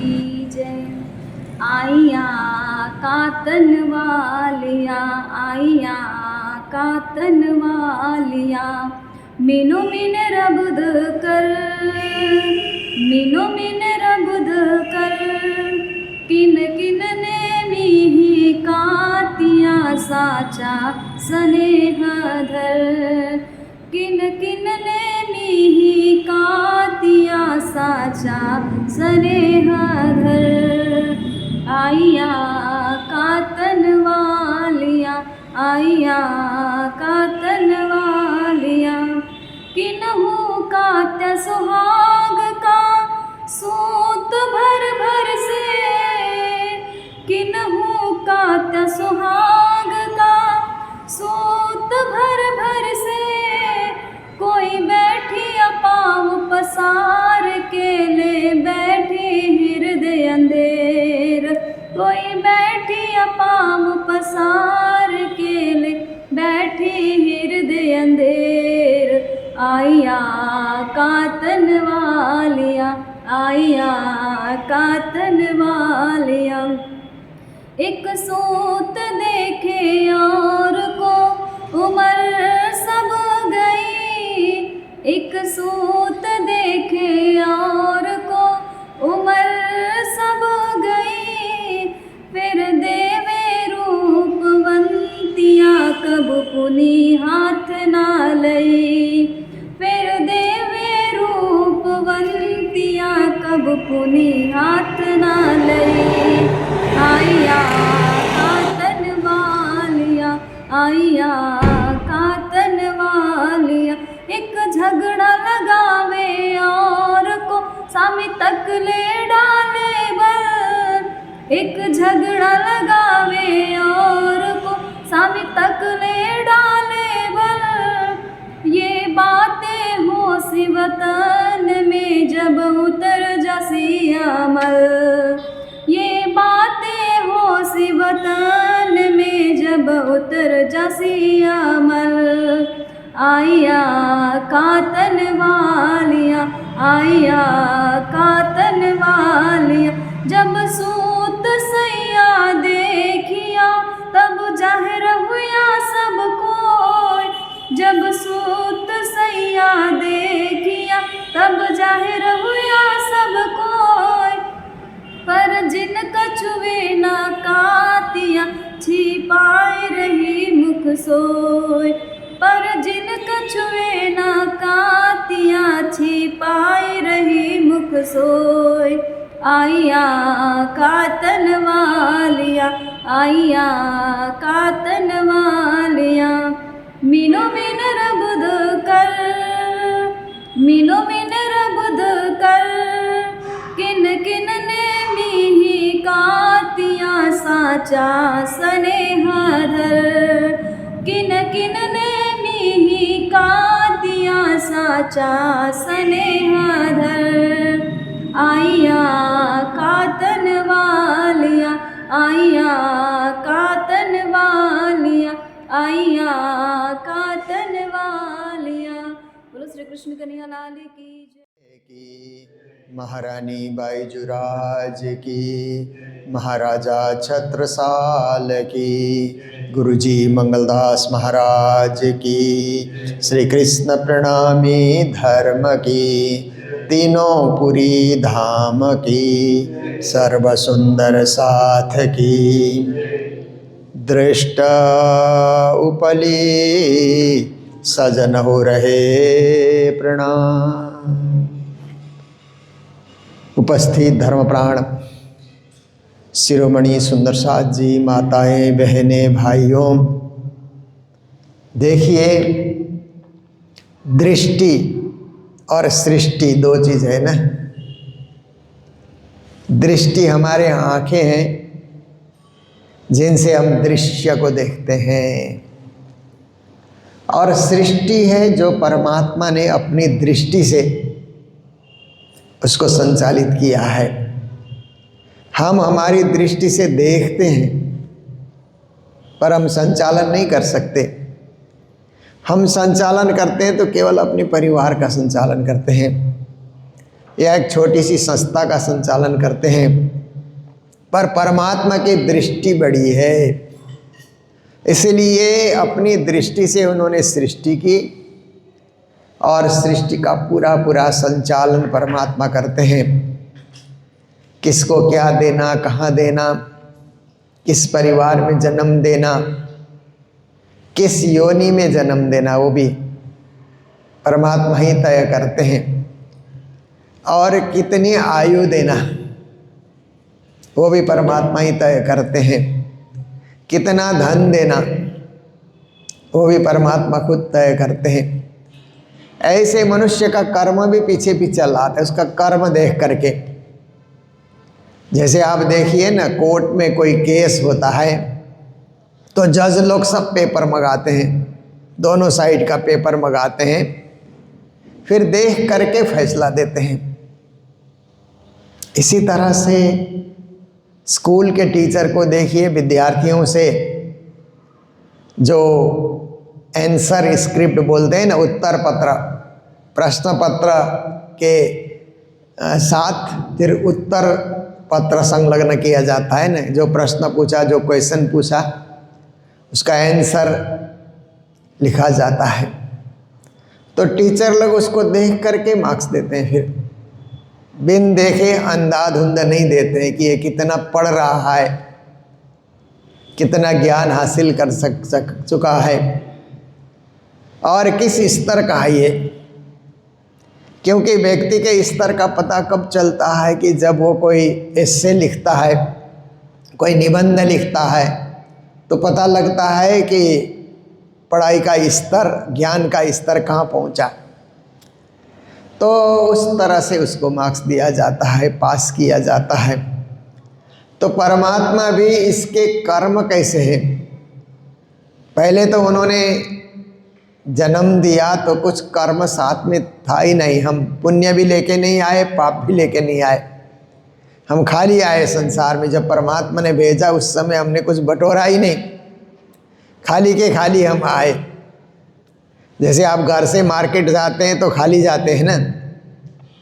की जय। आइया कातन वालिया, आइया कातन वालिया, मीनो मिन रबुद कर, मीनो मिन रबुद कर, किन किन ने मिही कातिया साचा स्नेह धर, किन किन ने मिही कातिया साचा स्नेह धर। आइया कातन वालिया, आइया कातन वालिया, किन्हु कात्य सुहाग का सूत भर भर से, किन्हु कात्य सुहाग का सूत भर भर से, कोई बैठी पाँव पसार के ले बैठी हृदय अंधेर, कोई बैठी पाँव पसार के ले बैठी हृदय अंधेर। आइया कातन वालिया, आइया कातन वालिया, एक सूत देखे और को उम्र सब गई, एक सूत देखे और को उम्र सब गई, फिर देवे रूपवंतिया कब पुनि हाथ ना लई, फिर देवे रूपवंतिया कब पुनि हाथ ना लई। आइया कातन वालिया, आइया कातन वालिया, एक झगड़ा लगावे और को सामी तक ले डाले बल, एक झगड़ा लगावे और को सामी तक ले डाले बल, ये बातें हो सी वतन में जब उतर जासी अमल, ये बातें हो सी वतन में जब उतर जासी अमल। आइया कातन वालिया, आइया कातन वालिया, जब सूत सैया देखिया तब जाहिर हुआ सब कोई, जब सूत सैया देखिया तब जाहिर हुआ सब कोई, पर जिन कछुए ना कातिया छिपाए रही मुख सोय, पर जिन कछुए ना कातिया छिपाए रही मुख सोय। आइया कातन वालिया, आइया कातन वालिया, मीनो मिन रबुद कर, मीनो मिन रबुद कर, किन किन ने मिही कातिया साचा स्नेह धर, किन किन ने मिही कातिया साचा स्नेह धर। आइया कातन वालिया, आइया कातन वालिया, आइया कातन वालिया। बोलो श्री कृष्ण कन्हैया लाल की की, महारानी बाईजुराज की, महाराजा छत्रसाल की, गुरुजी मंगलदास महाराज की, श्री कृष्ण प्रणामी धर्म की, तीनों पुरी धाम की, सर्व सुंदर साथ की, दृष्ट उपली सजन हो रहे प्रणाम। उपस्थित धर्मप्राण शिरोमणि सुंदर साथ जी, माताएं, बहनें, भाइयों, देखिए दृष्टि और सृष्टि दो चीज़ है ना। दृष्टि हमारे आँखें हैं जिनसे हम दृश्य को देखते हैं, और सृष्टि है जो परमात्मा ने अपनी दृष्टि से उसको संचालित किया है। हम हमारी दृष्टि से देखते हैं पर हम संचालन नहीं कर सकते। हम संचालन करते हैं तो केवल अपने परिवार का संचालन करते हैं। या एक छोटी सी संस्था का संचालन करते हैं, पर परमात्मा की दृष्टि बड़ी है, इसलिए अपनी दृष्टि से उन्होंने सृष्टि की और सृष्टि का पूरा पूरा संचालन परमात्मा करते हैं। किसको क्या देना, कहाँ देना, किस परिवार में जन्म देना, किस योनि में जन्म देना, वो भी परमात्मा ही तय करते हैं। और कितनी आयु देना, वो भी परमात्मा ही तय करते हैं। कितना धन देना, वो भी परमात्मा खुद तय करते हैं। ऐसे मनुष्य का कर्म भी पीछे पीछे चल आता है, उसका कर्म देख करके। जैसे आप देखिए ना, कोर्ट में कोई केस होता है तो जज लोग सब पेपर मंगाते हैं, दोनों साइड का पेपर मंगाते हैं, फिर देख करके फैसला देते हैं। इसी तरह से स्कूल के टीचर को देखिए, विद्यार्थियों से जो आंसर स्क्रिप्ट बोलते हैं ना, उत्तर पत्र, प्रश्न पत्र के साथ फिर उत्तर पत्र संलग्न किया जाता है ना। जो प्रश्न पूछा, जो क्वेश्चन पूछा, उसका आंसर लिखा जाता है। तो टीचर लोग उसको देख करके मार्क्स देते हैं, फिर बिन देखे अंधाधुंध नहीं देते हैं कि ये कितना पढ़ रहा है, कितना ज्ञान हासिल कर चुका है और किस स्तर का है ये। क्योंकि व्यक्ति के स्तर का पता कब चलता है कि जब वो कोई एस्से लिखता है, कोई निबंध लिखता है, तो पता लगता है कि पढ़ाई का स्तर, ज्ञान का स्तर कहाँ पहुँचा। तो उस तरह से उसको मार्क्स दिया जाता है, पास किया जाता है। तो परमात्मा भी इसके कर्म कैसे हैं, पहले तो उन्होंने जन्म दिया तो कुछ कर्म साथ में था ही नहीं। हम पुण्य भी लेके नहीं आए, पाप भी लेके नहीं आए, हम खाली आए संसार में। जब परमात्मा ने भेजा उस समय हमने कुछ बटोरा ही नहीं, खाली के खाली हम आए। जैसे आप घर से मार्केट जाते हैं तो खाली जाते हैं ना,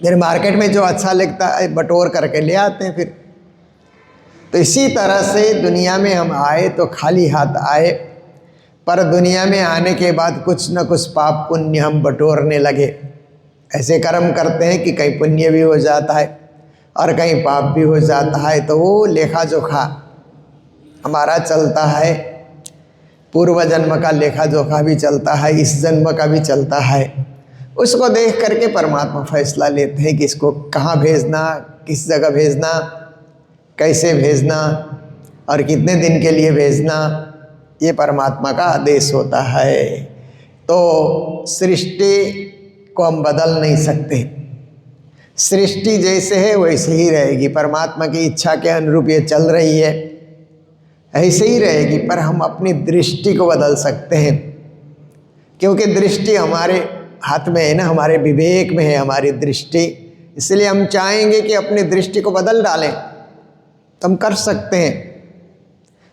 फिर मार्केट में जो अच्छा लगता है बटोर करके ले आते हैं फिर। तो इसी तरह से दुनिया में हम आए तो खाली हाथ आए, पर दुनिया में आने के बाद कुछ न कुछ पाप पुण्य हम बटोरने लगे। ऐसे कर्म करते हैं कि कहीं पुण्य भी हो जाता है और कहीं पाप भी हो जाता है। तो वो लेखा जोखा हमारा चलता है, पूर्व जन्म का लेखा जोखा भी चलता है, इस जन्म का भी चलता है। उसको देख करके परमात्मा फैसला लेते हैं कि इसको कहाँ भेजना, किस जगह भेजना, कैसे भेजना और कितने दिन के लिए भेजना, ये परमात्मा का आदेश होता है। तो सृष्टि को हम बदल नहीं सकते, सृष्टि जैसे है वैसे ही रहेगी। परमात्मा की इच्छा के अनुरूप ये चल रही है, ऐसे ही रहेगी। पर हम अपनी दृष्टि को बदल सकते हैं, क्योंकि दृष्टि हमारे हाथ में है ना, हमारे विवेक में है हमारी दृष्टि। इसलिए हम चाहेंगे कि अपनी दृष्टि को बदल डालें तो हम कर सकते हैं।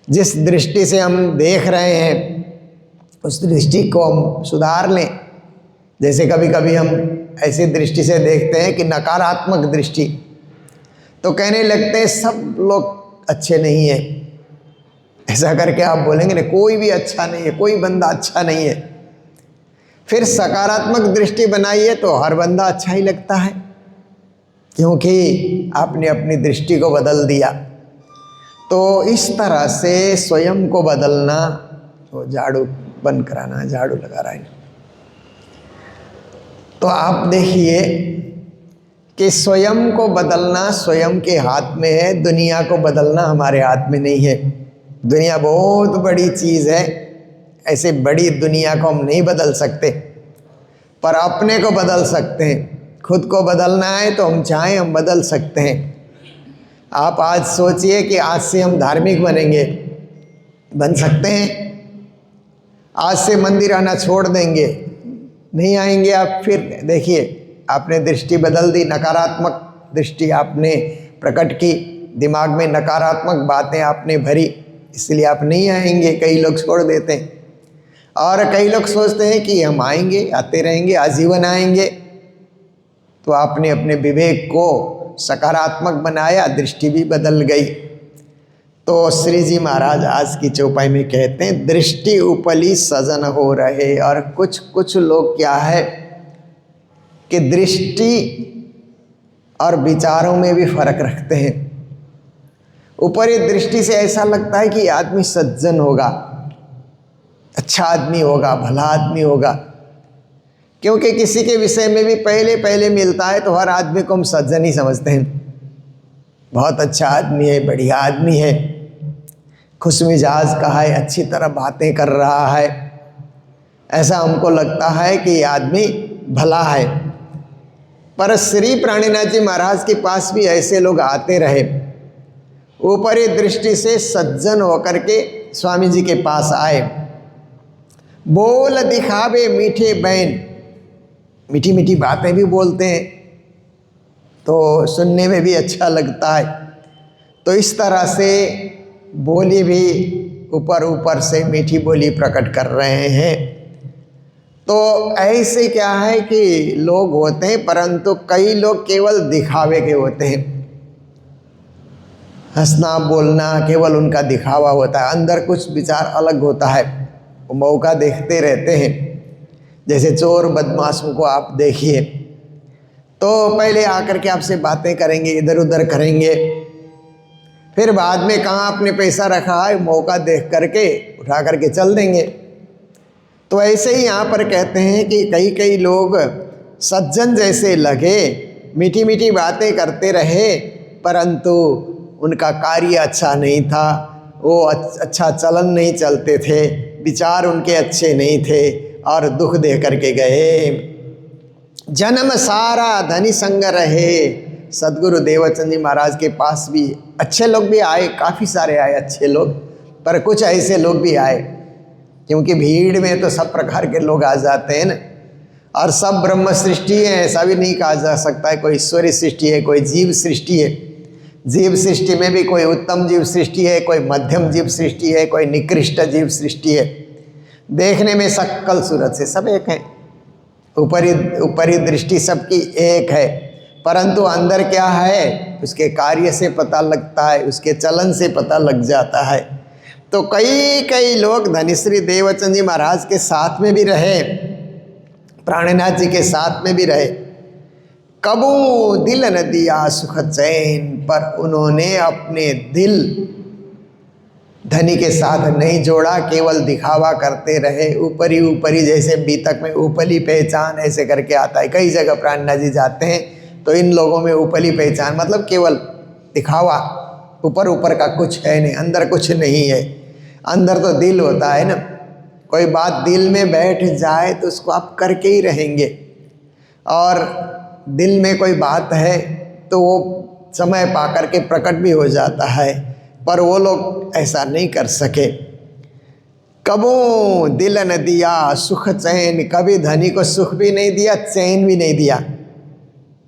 जिस दृष्टि से हम देख रहे हैं उस दृष्टि को हम सुधार लें। जैसे कभी कभी हम ऐसी दृष्टि से देखते हैं कि नकारात्मक दृष्टि, तो कहने लगते हैं सब लोग अच्छे नहीं हैं। ऐसा करके आप बोलेंगे ना, कोई भी अच्छा नहीं है, कोई बंदा अच्छा नहीं है। फिर सकारात्मक दृष्टि बनाइए तो हर बंदा अच्छा ही लगता है, क्योंकि आपने अपनी दृष्टि को बदल दिया। तो इस तरह से स्वयं को बदलना, तो झाड़ू बंद कराना, झाड़ू लगा रहा है। तो आप देखिए कि स्वयं को बदलना स्वयं के हाथ में है, दुनिया को बदलना हमारे हाथ में नहीं है। दुनिया बहुत बड़ी चीज़ है, ऐसे बड़ी दुनिया को हम नहीं बदल सकते, पर अपने को बदल सकते हैं। खुद को बदलना है तो हम चाहें हम बदल सकते हैं। आप आज सोचिए कि आज से हम धार्मिक बनेंगे, बन सकते हैं। आज से मंदिर आना छोड़ देंगे, नहीं आएंगे आप। फिर देखिए आपने दृष्टि बदल दी, नकारात्मक दृष्टि आपने प्रकट की, दिमाग में नकारात्मक बातें आपने भरी, इसलिए आप नहीं आएंगे। कई लोग छोड़ देते हैं और कई लोग सोचते हैं कि हम आएंगे, आते रहेंगे, आजीवन आएंगे। तो आपने अपने विवेक को सकारात्मक बनाया, दृष्टि भी बदल गई। तो श्री जी महाराज आज की चौपाई में कहते हैं, दृष्टि उपली सजन हो रहे। और कुछ लोग क्या है कि दृष्टि और विचारों में भी फर्क रखते हैं। ऊपरी दृष्टि से ऐसा लगता है कि आदमी सज्जन होगा, अच्छा आदमी होगा, भला आदमी होगा, क्योंकि किसी के विषय में भी पहले मिलता है तो हर आदमी को हम सज्जन ही समझते हैं। बहुत अच्छा आदमी है, बढ़िया आदमी है, खुश मिजाज का है, अच्छी तरह बातें कर रहा है, ऐसा हमको लगता है कि ये आदमी भला है। पर श्री प्राणीनाथ जी महाराज के पास भी ऐसे लोग आते रहे, ऊपरी दृष्टि से सज्जन होकर के स्वामी जी के पास आए। बोल दिखावे मीठे बैन, मीठी मीठी बातें भी बोलते हैं तो सुनने में भी अच्छा लगता है। तो इस तरह से बोली भी ऊपर से मीठी बोली प्रकट कर रहे हैं। तो ऐसे क्या है कि लोग होते हैं, परंतु कई लोग केवल दिखावे के होते हैं। हंसना बोलना केवल उनका दिखावा होता है, अंदर कुछ विचार अलग होता है। वो मौका देखते रहते हैं। जैसे चोर बदमाशों को आप देखिए, तो पहले आकर के आपसे बातें करेंगे, इधर उधर करेंगे, फिर बाद में कहाँ आपने पैसा रखा है मौका देख करके उठा करके चल देंगे। तो ऐसे ही यहाँ पर कहते हैं कि कई लोग सज्जन जैसे लगे, मीठी मीठी बातें करते रहे, परंतु उनका कार्य अच्छा नहीं था, वो अच्छा चलन नहीं चलते थे, विचार उनके अच्छे नहीं थे और दुख दे करके गए। जन्म सारा धनी संग रहे। सदगुरु देवचंद जी महाराज के पास भी अच्छे लोग भी आए, काफ़ी सारे आए अच्छे लोग, पर कुछ ऐसे लोग भी आए, क्योंकि भीड़ में तो सब प्रकार के लोग आ जाते हैं ना। और सब ब्रह्म सृष्टि है ऐसा भी नहीं कहा जा सकता है, कोई ईश्वरी सृष्टि है, कोई जीव सृष्टि है। जीव सृष्टि में भी कोई उत्तम जीव सृष्टि है, कोई मध्यम जीव सृष्टि है, कोई निकृष्ट जीव सृष्टि है। देखने में सकल सूरत से सब एक हैं, ऊपरी दृष्टि सबकी एक है, परंतु अंदर क्या है उसके कार्य से पता लगता है, उसके चलन से पता लग जाता है। तो कई लोग धनिश्री देवचंद जी महाराज के साथ में भी रहे, प्राणनाथ जी के साथ में भी रहे। कबू दिल न दिया सुख चैन, पर उन्होंने अपने दिल धनी के साथ नहीं जोड़ा, केवल दिखावा करते रहे। ऊपरी जैसे बीतक में उपली पहचान ऐसे करके आता है, कई जगह प्राणनाथ जी जाते हैं तो इन लोगों में उपली पहचान मतलब केवल दिखावा, ऊपर का कुछ है नहीं, अंदर कुछ नहीं है। अंदर तो दिल होता है ना, कोई बात दिल में बैठ जाए तो उसको आप करके ही रहेंगे, और दिल में कोई बात है तो वो समय पा कर के प्रकट भी हो जाता है, पर वो लोग ऐसा नहीं कर सके। कबो दिल न दिया सुख चैन, कभी धनी को सुख भी नहीं दिया, चैन भी नहीं दिया।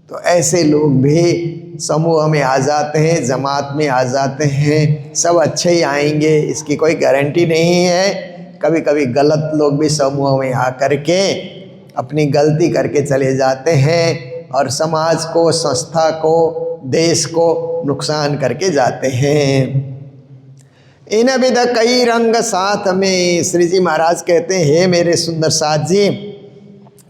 तो ऐसे लोग भी समूह में आ जाते हैं, जमात में आ जाते हैं। सब अच्छे ही आएंगे इसकी कोई गारंटी नहीं है। कभी कभी गलत लोग भी समूह में आ करके अपनी गलती करके चले जाते हैं और समाज को, संस्था को, देश को नुकसान करके जाते हैं। इन विध कई रंग साथ में, श्री जी महाराज कहते हैं, हे मेरे सुंदर साथ जी,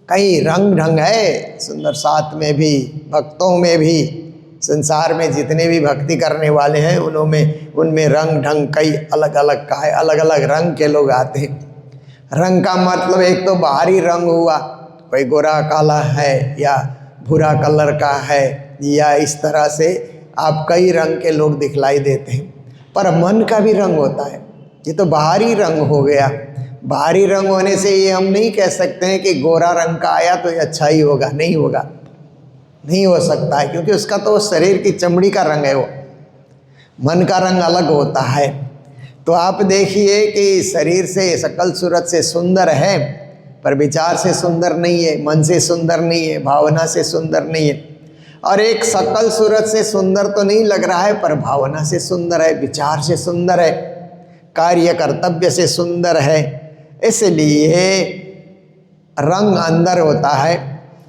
कई रंग ढंग है सुंदर साथ में भी, भक्तों में भी। संसार में जितने भी भक्ति करने वाले हैं उनमें रंग ढंग कई अलग अलग का है, अलग अलग रंग के लोग आते हैं। रंग का मतलब एक तो बाहरी रंग हुआ, कोई गोरा काला है या भूरा कलर का है, या इस तरह से आप कई रंग के लोग दिखलाई देते हैं। पर मन का भी रंग होता है, ये तो बाहरी रंग हो गया। बाहरी रंग होने से ये हम नहीं कह सकते हैं कि गोरा रंग का आया तो ये अच्छा ही होगा, नहीं होगा, नहीं हो सकता है, क्योंकि उसका तो शरीर की चमड़ी का रंग है। वो मन का रंग अलग होता है। तो आप देखिए कि शरीर से, सकल सूरत से सुंदर है, पर विचार से सुंदर नहीं है, मन से सुंदर नहीं है, भावना से सुंदर नहीं है। और एक सकल सूरत से सुंदर तो नहीं लग रहा है, पर भावना से सुंदर है, विचार से सुंदर है, कार्य कर्तव्य से सुंदर है। इसलिए रंग अंदर होता है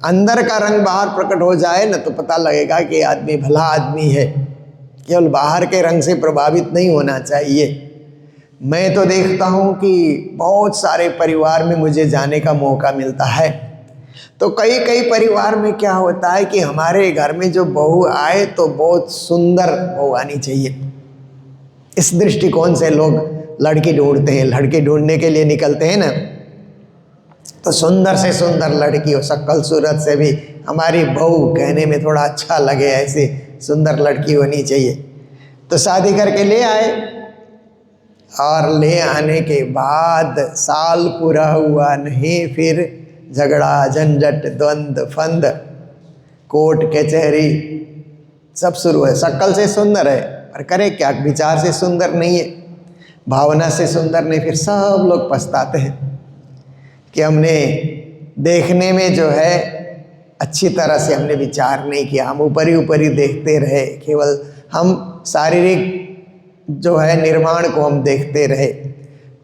अंदर का रंग बाहर प्रकट हो जाए ना तो पता लगेगा कि आदमी भला आदमी है। केवल बाहर के रंग से प्रभावित नहीं होना चाहिए। मैं तो देखता हूँ कि बहुत सारे परिवार में मुझे जाने का मौका मिलता है, तो कई कई परिवार में क्या होता है कि हमारे घर में जो बहू आए तो बहुत सुंदर बहू आनी चाहिए। इस दृष्टिकोण से लोग लड़की ढूंढते हैं। लड़की ढूंढने के लिए निकलते हैं ना, तो सुंदर से सुंदर लड़की हो, शक्ल सूरत से भी हमारी बहू कहने में थोड़ा अच्छा लगे, ऐसी सुंदर लड़की होनी चाहिए। तो शादी करके ले आए, और ले आने के बाद साल पूरा हुआ नहीं, फिर झगड़ा, झंझट, द्वंद्व, फंद, कोर्ट कचहरी सब शुरू है। शक्ल से सुंदर है पर करे क्या, विचार से सुंदर नहीं है, भावना से सुंदर नहीं। फिर सब लोग पछताते हैं कि हमने देखने में जो है अच्छी तरह से हमने विचार नहीं किया, हम ऊपर ही देखते रहे, केवल हम शारीरिक जो है निर्माण को हम देखते रहे,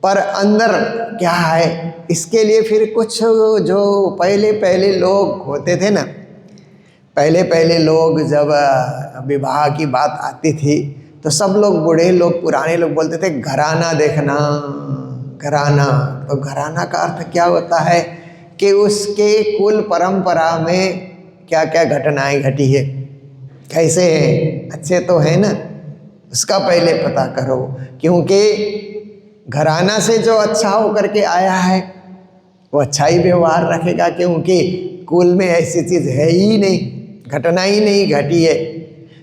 पर अंदर क्या है इसके लिए फिर कुछ जो पहले लोग होते थे ना, पहले लोग जब विवाह की बात आती थी तो सब लोग, बूढ़े लोग, पुराने लोग बोलते थे घराना देखना, घराना। तो घराना का अर्थ क्या होता है कि उसके कुल परंपरा में क्या क्या घटनाएं घटी है, कैसे हैं, अच्छे तो है ना, उसका पहले पता करो। क्योंकि घराना से जो अच्छा होकर के आया है वो अच्छा ही व्यवहार रखेगा, क्योंकि कुल में ऐसी चीज़ है ही नहीं, घटना ही नहीं घटी है।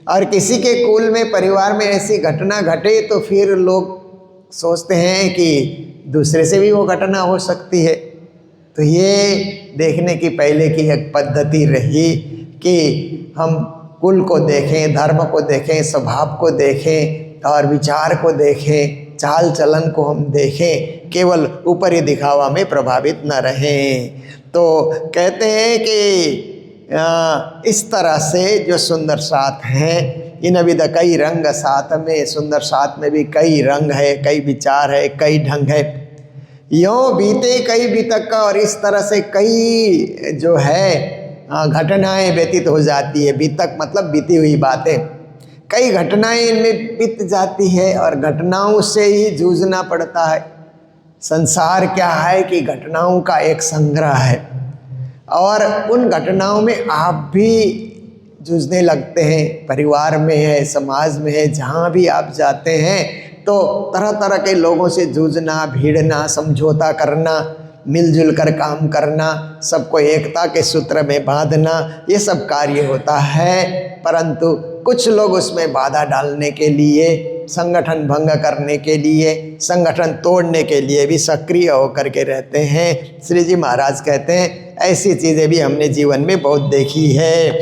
और किसी के कुल में, परिवार में ऐसी घटना घटे तो फिर लोग सोचते हैं कि दूसरे से भी वो घटना हो सकती है। तो ये देखने की पहले की एक पद्धति रही कि हम कुल को देखें, धर्म को देखें, स्वभाव को देखें और विचार को देखें, चाल चलन को हम देखें, केवल ऊपरी दिखावा में प्रभावित न रहें। तो कहते हैं कि इस तरह से जो सुंदर साथ हैं, इन विध कई रंग साथ में, सुंदर साथ में भी कई रंग है, कई विचार है, कई ढंग है। यों बीते कई बीतक का, और इस तरह से कई जो है घटनाएं व्यतीत हो जाती है। बीतक मतलब बीती हुई बातें, कई घटनाएं इनमें बीत जाती है और घटनाओं से ही जूझना पड़ता है। संसार क्या है कि घटनाओं का एक संग्रह है, और उन घटनाओं में आप भी जूझने लगते हैं। परिवार में है, समाज में है, जहाँ भी आप जाते हैं तो तरह तरह के लोगों से जूझना, भिड़ना, समझौता करना, मिलजुल कर काम करना, सबको एकता के सूत्र में बांधना, ये सब कार्य होता है। परंतु कुछ लोग उसमें बाधा डालने के लिए, संगठन भंग करने के लिए, संगठन तोड़ने के लिए भी सक्रिय होकर के रहते हैं। श्री जी महाराज कहते हैं ऐसी चीज़ें भी हमने जीवन में बहुत देखी है।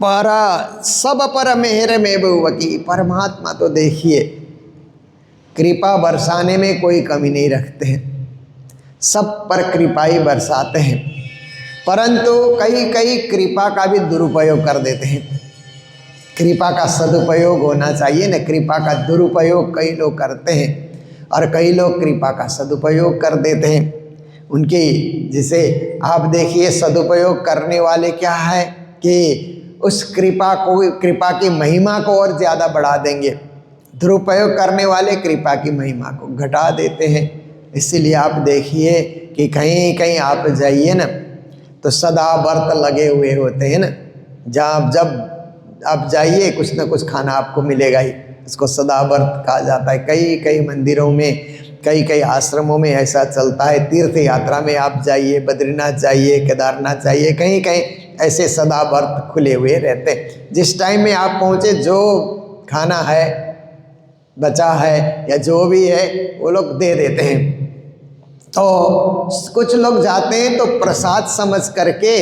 परा सब पर मेहर में बहुवकी, परमात्मा तो देखिए कृपा बरसाने में कोई कमी नहीं रखते हैं, सब पर कृपा ही बरसाते हैं। परंतु कई कृपा का भी दुरुपयोग कर देते हैं। कृपा का सदुपयोग होना चाहिए न, कृपा का दुरुपयोग कई लोग करते हैं और कई लोग कृपा का सदुपयोग कर देते हैं। उनकी जिसे आप देखिए, सदुपयोग करने वाले क्या है कि उस कृपा की महिमा को और ज़्यादा बढ़ा देंगे। दुरुपयोग करने वाले कृपा की महिमा को घटा देते हैं। इसीलिए आप देखिए कि कहीं कहीं आप जाइए ना तो सदा व्रत लगे हुए होते हैं ना, जहाँ जब आप जाइए कुछ ना कुछ खाना आपको मिलेगा ही, इसको सदा व्रत कहा जाता है। कई मंदिरों में, कई आश्रमों में ऐसा चलता है। तीर्थ यात्रा में आप जाइए, बद्रीनाथ जाइए, केदारनाथ जाइए, कहीं ऐसे सदा व्रत खुले हुए रहते हैं। जिस टाइम में आप पहुँचे, जो खाना है बचा है या जो भी है वो लोग दे देते हैं। तो कुछ लोग जाते हैं तो प्रसाद समझ करके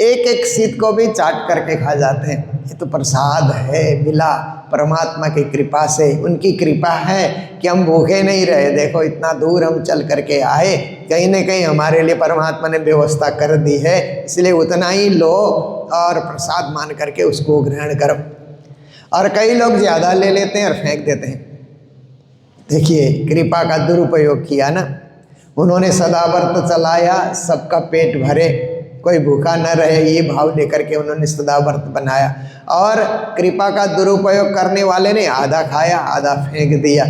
एक सीध को भी चाट करके खा जाते हैं। ये तो प्रसाद है, मिला परमात्मा की कृपा से। उनकी कृपा है कि हम भूखे नहीं रहे। देखो इतना दूर हम चल करके आए, कहीं न कहीं हमारे लिए परमात्मा ने व्यवस्था कर दी है, इसलिए उतना ही लो और प्रसाद मान करके उसको ग्रहण करो। और कई लोग ज़्यादा ले लेते हैं और फेंक देते हैं। देखिए कृपा का दुरुपयोग किया ना, उन्होंने सदा व्रत चलाया, सबका पेट भरे, कोई भूखा न रहे, ये भाव लेकर के उन्होंने सदा व्रत बनाया। और कृपा का दुरुपयोग करने वाले ने आधा खाया आधा फेंक दिया।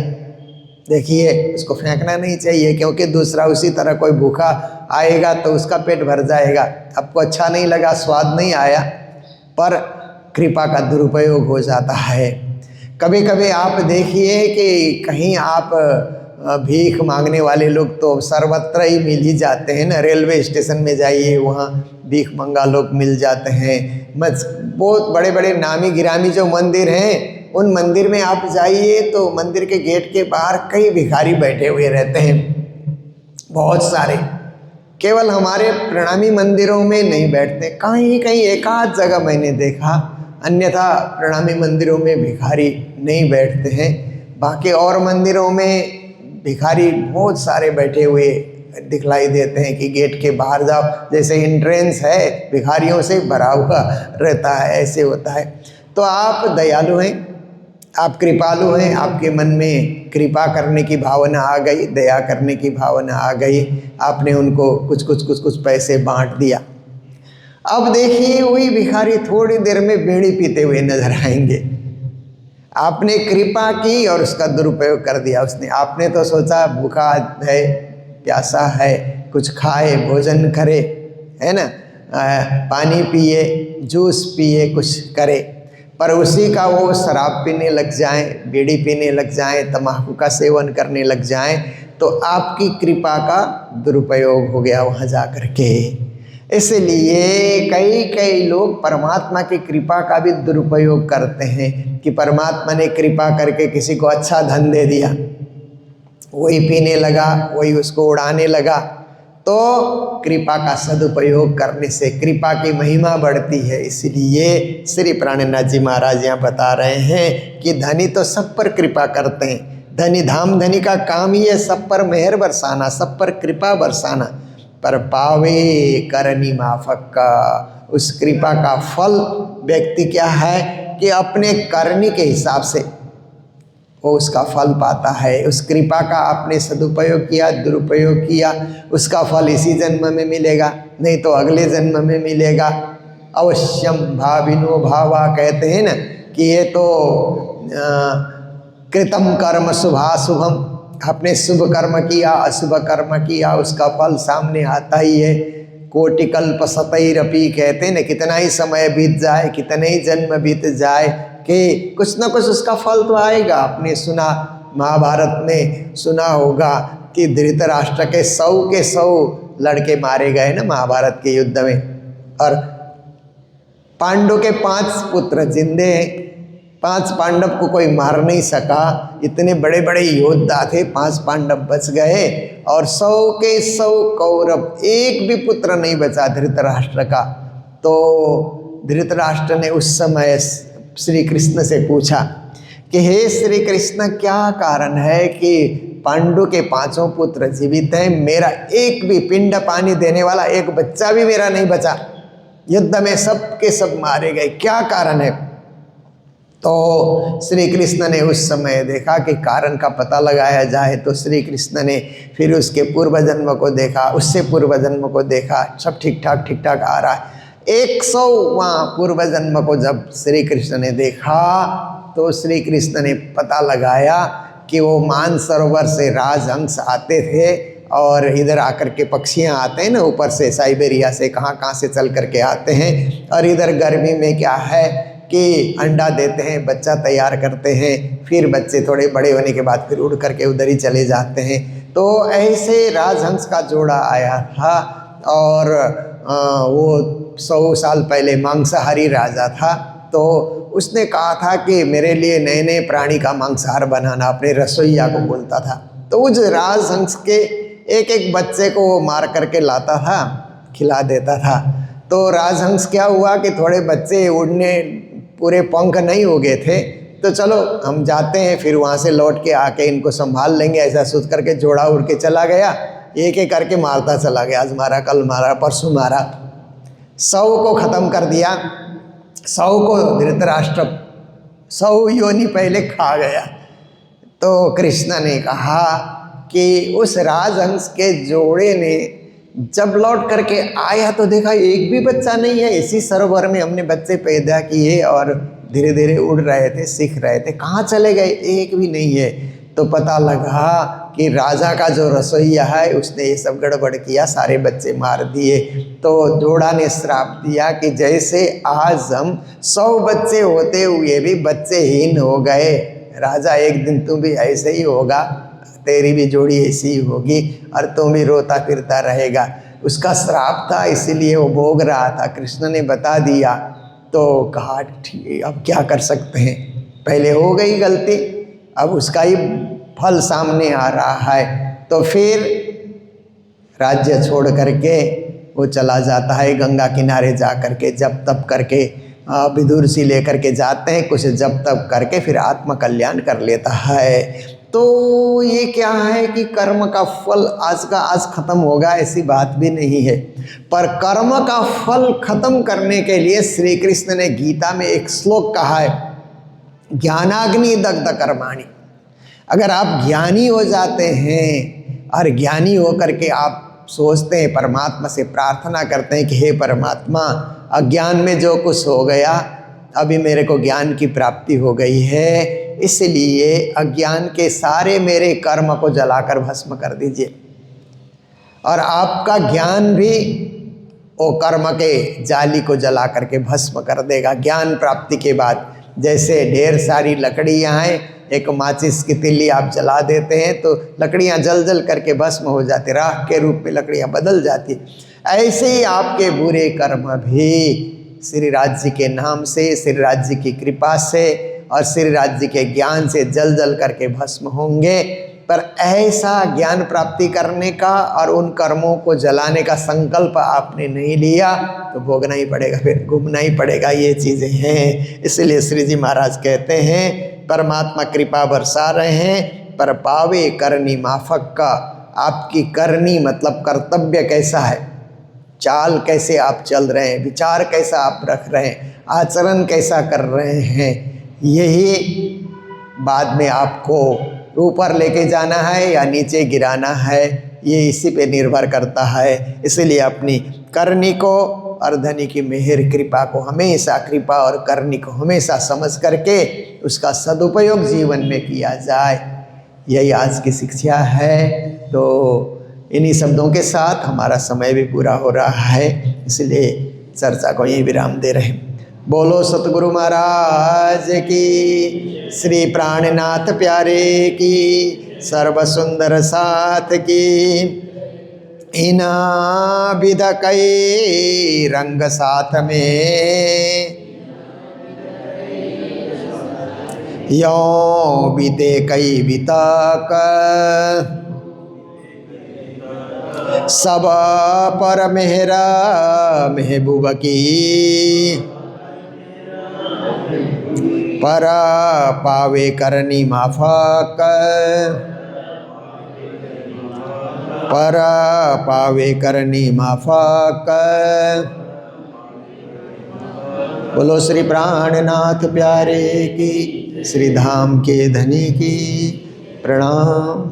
देखिए, उसको फेंकना नहीं चाहिए, क्योंकि दूसरा उसी तरह कोई भूखा आएगा तो उसका पेट भर जाएगा। आपको अच्छा नहीं लगा, स्वाद नहीं आया, पर कृपा का दुरुपयोग हो जाता है। कभी कभी आप देखिए कि कहीं आप भीख मांगने वाले लोग तो सर्वत्र ही मिल ही जाते हैं ना। रेलवे स्टेशन में जाइए, वहाँ भीख मंगा लोग मिल जाते हैं। बहुत बड़े बड़े नामी गिरामी जो मंदिर हैं, उन मंदिर में आप जाइए तो मंदिर के गेट के बाहर कई भिखारी बैठे हुए रहते हैं, बहुत सारे। केवल हमारे प्रणामी मंदिरों में नहीं बैठते, कहीं कहीं एक आध जगह मैंने देखा, अन्यथा प्रणामी मंदिरों में भिखारी नहीं बैठते हैं। बाकी और मंदिरों में भिखारी बहुत सारे बैठे हुए दिखलाई देते हैं कि गेट के बाहर जाओ, जैसे एंट्रेंस है भिखारियों से भरा हुआ रहता है, ऐसे होता है। तो आप दयालु हैं, आप कृपालु हैं, आपके मन में कृपा करने की भावना आ गई, दया करने की भावना आ गई, आपने उनको कुछ पैसे बांट दिया। अब देखिए, वही भिखारी थोड़ी देर में बीड़ी पीते हुए नजर आएंगे। आपने कृपा की और उसका दुरुपयोग कर दिया उसने। आपने तो सोचा भूखा है, प्यासा है, कुछ खाए, भोजन करे, है ना, पानी पिए, जूस पिए, कुछ करे, पर उसी का वो शराब पीने लग जाएं, बीड़ी पीने लग जाएं, तम्बाकू का सेवन करने लग जाएं, तो आपकी कृपा का दुरुपयोग हो गया वहाँ जा कर के। इसलिए कई लोग परमात्मा की कृपा का भी दुरुपयोग करते हैं कि परमात्मा ने कृपा करके किसी को अच्छा धन दे दिया, वही पीने लगा, वही उसको उड़ाने लगा। तो कृपा का सदुपयोग करने से कृपा की महिमा बढ़ती है। इसलिए श्री प्राणनाथ जी महाराज यहाँ बता रहे हैं कि धनी तो सब पर कृपा करते हैं, धनी धाम धनी का काम ही है सब पर मेहर बरसाना, सब पर कृपा बरसाना, पर पावे करनी माफक का, उस कृपा का फल व्यक्ति क्या है कि अपने करनी के हिसाब से वो उसका फल पाता है। उस कृपा का आपने सदुपयोग किया, दुरुपयोग किया, उसका फल इसी जन्म में मिलेगा, नहीं तो अगले जन्म में मिलेगा। अवश्यम भाविनो भावा कहते हैं ना कि ये तो कृतम कर्म शुभाशुभम, आपने शुभ कर्म किया, अशुभ कर्म किया, उसका फल सामने आता ही है। कोटिकल्प सतैरपि कहते हैं ना, कितना ही समय बीत जाए, कितने ही जन्म बीत जाए कि कुछ ना कुछ उसका फल तो आएगा। आपने सुना, महाभारत में सुना होगा कि धृतराष्ट्र के 100 लड़के मारे गए ना महाभारत के युद्ध में, और पांडु के 5 पुत्र जिंदे हैं। 5 पांडव को कोई मार नहीं सका, इतने बड़े बड़े योद्धा थे, 5 पांडव बच गए, और 100 के 100 कौरव, एक भी पुत्र नहीं बचा धृतराष्ट्र का। तो धृतराष्ट्र ने उस समय श्री कृष्ण से पूछा कि हे श्री कृष्ण, क्या कारण है कि पांडु के 5 पुत्र जीवित हैं, मेरा एक भी पिंड पानी देने वाला एक बच्चा भी मेरा नहीं बचा, युद्ध में सब के सब मारे गए, क्या कारण है? तो श्री कृष्ण ने उस समय देखा कि कारण का पता लगाया जाए, तो श्री कृष्ण ने फिर उसके पूर्व जन्म को देखा, उससे पूर्व जन्म को देखा, सब ठीक ठाक आ रहा है। 100वां पूर्व जन्म को जब श्री कृष्ण ने देखा तो श्री कृष्ण ने पता लगाया कि वो मानसरोवर से राजहंस आते थे, और इधर आकर के पक्षियाँ आते हैं ना ऊपर से, साइबेरिया से कहाँ से चल करके आते हैं, और इधर गर्मी में क्या है कि अंडा देते हैं, बच्चा तैयार करते हैं, फिर बच्चे थोड़े बड़े होने के बाद फिर उड़ करके उधर ही चले जाते हैं। तो ऐसे राजहंस का जोड़ा आया था, और वो 100 साल पहले मांसाहारी राजा था। तो उसने कहा था कि मेरे लिए नए नए प्राणी का मांसाहार बनाना, अपने रसोइया को बोलता था। तो उस राजहंस के एक एक बच्चे को वो मार करके लाता था, खिला देता था। तो राजहंस क्या हुआ कि थोड़े बच्चे उड़ने पूरे पंख नहीं हो गए थे, तो चलो हम जाते हैं, फिर वहाँ से लौट के आके इनको संभाल लेंगे, ऐसा सोच करके जोड़ा उड़ के चला गया, एक एक करके मारता चला गया, आज मारा, कल मारा, परसों मारा, 100 को ख़त्म कर दिया। 100 को धृतराष्ट्र 100 योनि पहले खा गया। तो कृष्ण ने कहा कि उस राजहंस के जोड़े ने जब लौट करके आया तो देखा एक भी बच्चा नहीं है। इसी सरोवर में हमने बच्चे पैदा किए और धीरे धीरे उड़ रहे थे, सीख रहे थे, कहाँ चले गए, एक भी नहीं है। तो पता लगा कि राजा का जो रसोईया है उसने ये सब गड़बड़ किया, सारे बच्चे मार दिए। तो जोड़ा ने श्राप दिया कि जैसे आज हम 100 बच्चे होते हुए भी बच्चेहीन हो गए, राजा एक दिन तू भी ऐसे ही होगा, तेरी भी जोड़ी ऐसी ही होगी और तुम भी रोता फिरता रहेगा। उसका श्राप था, इसीलिए वो भोग रहा था। कृष्ण ने बता दिया तो कहा ठीक है, अब क्या कर सकते हैं, पहले हो गई गलती, अब उसका ही फल सामने आ रहा है। तो फिर राज्य छोड़ करके वो चला जाता है, गंगा किनारे जा करके जप तप करके विदुर सी लेकर के जाते हैं, कुछ जप तप करके फिर आत्म कल्याण कर लेता है। तो ये क्या है कि कर्म का फल आज का आज खत्म होगा ऐसी बात भी नहीं है, पर कर्म का फल खत्म करने के लिए श्री कृष्ण ने गीता में एक श्लोक कहा है, ज्ञानाग्नि दग्ध कर्माणि। अगर आप ज्ञानी हो जाते हैं और ज्ञानी हो करके आप सोचते हैं, परमात्मा से प्रार्थना करते हैं कि हे परमात्मा, अज्ञान में जो कुछ हो गया अभी मेरे को ज्ञान की प्राप्ति हो गई है, इसलिए अज्ञान के सारे मेरे कर्म को जलाकर भस्म कर दीजिए। और आपका ज्ञान भी वो कर्म के जाली को जला करके भस्म कर देगा। ज्ञान प्राप्ति के बाद जैसे ढेर सारी लकड़ियाँ हैं, एक माचिस की तिल्ली आप जला देते हैं तो लकड़ियाँ जल जल करके भस्म हो जाती, राख के रूप में लकड़ियाँ बदल जाती। ऐसे ही आपके बुरे कर्म भी श्री राज्य के नाम से, श्री राज्य की कृपा से और श्री राज्य के ज्ञान से जल जल करके भस्म होंगे। पर ऐसा ज्ञान प्राप्ति करने का और उन कर्मों को जलाने का संकल्प आपने नहीं लिया तो भोगना ही पड़ेगा, फिर घूमना ही पड़ेगा, ये चीज़ें हैं। इसलिए श्री जी महाराज कहते हैं परमात्मा कृपा बरसा रहे हैं, पर पावे करनी माफक का। आपकी करनी मतलब कर्तव्य कैसा है, चाल कैसे आप चल रहे हैं, विचार कैसा आप रख रहे हैं, आचरण कैसा कर रहे हैं, यही बाद में आपको ऊपर लेके जाना है या नीचे गिराना है, ये इसी पे निर्भर करता है। इसलिए अपनी करनी को और धनी की मेहर कृपा को हमेशा, कृपा और करनी को हमेशा समझ करके उसका सदुपयोग जीवन में किया जाए, यही आज की शिक्षा है। तो इन्हीं शब्दों के साथ हमारा समय भी पूरा हो रहा है, इसलिए चर्चा को यहीं विराम दे रहे हैं। बोलो सतगुरु महाराज की, श्री प्राणनाथ प्यारे की, सर्व सुंदर साथ की। इना विध कई रंग साथ में, यो बीते कई बितक, सब पर मेहरा महबूब की, पर पावे करनी माफक, पर पावे करनी माफक। बोलो श्री प्राणनाथ प्यारे की, श्री धाम के धनी की। प्रणाम।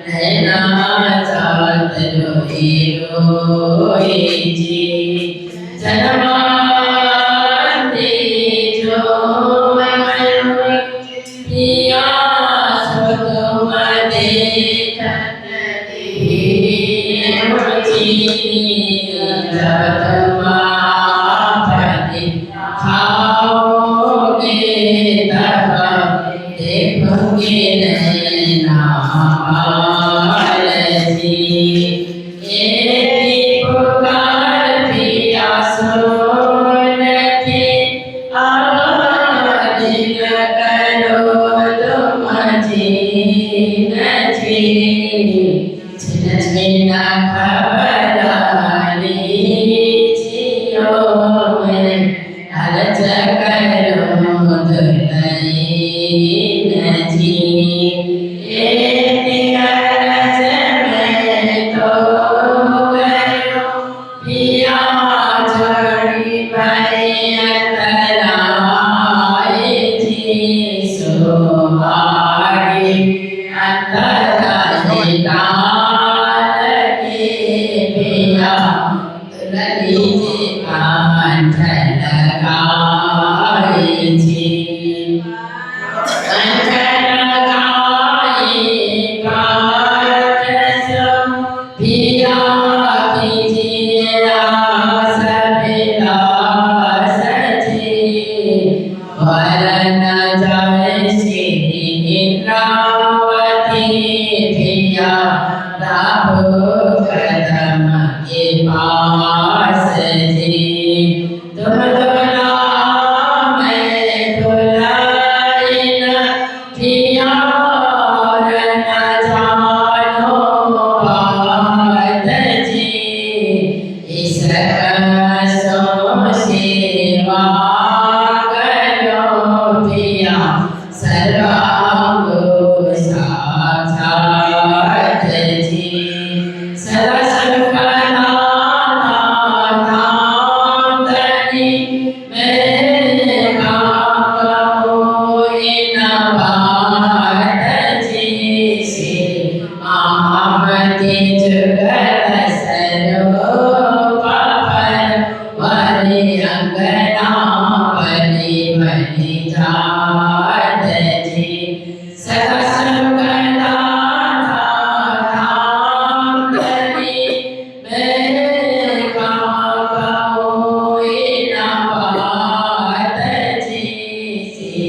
है ना जात जो हीरो वरन जाय श्री इंद्रावती धिया प्रभु कदम के पास जी तुम दुला मैं दुलाई न धिया और न जानो बात जी इस कसों सेवा करो धिया सर्वांग साक्षात जी सदा सकला नाम धनी मैं कहूँ इन बात जी से महामति जुगल स्वरूप पर वरे अंगना बलि बलि जात जी सदा सकला नाम धनी मैं कहूँ इन बात जी से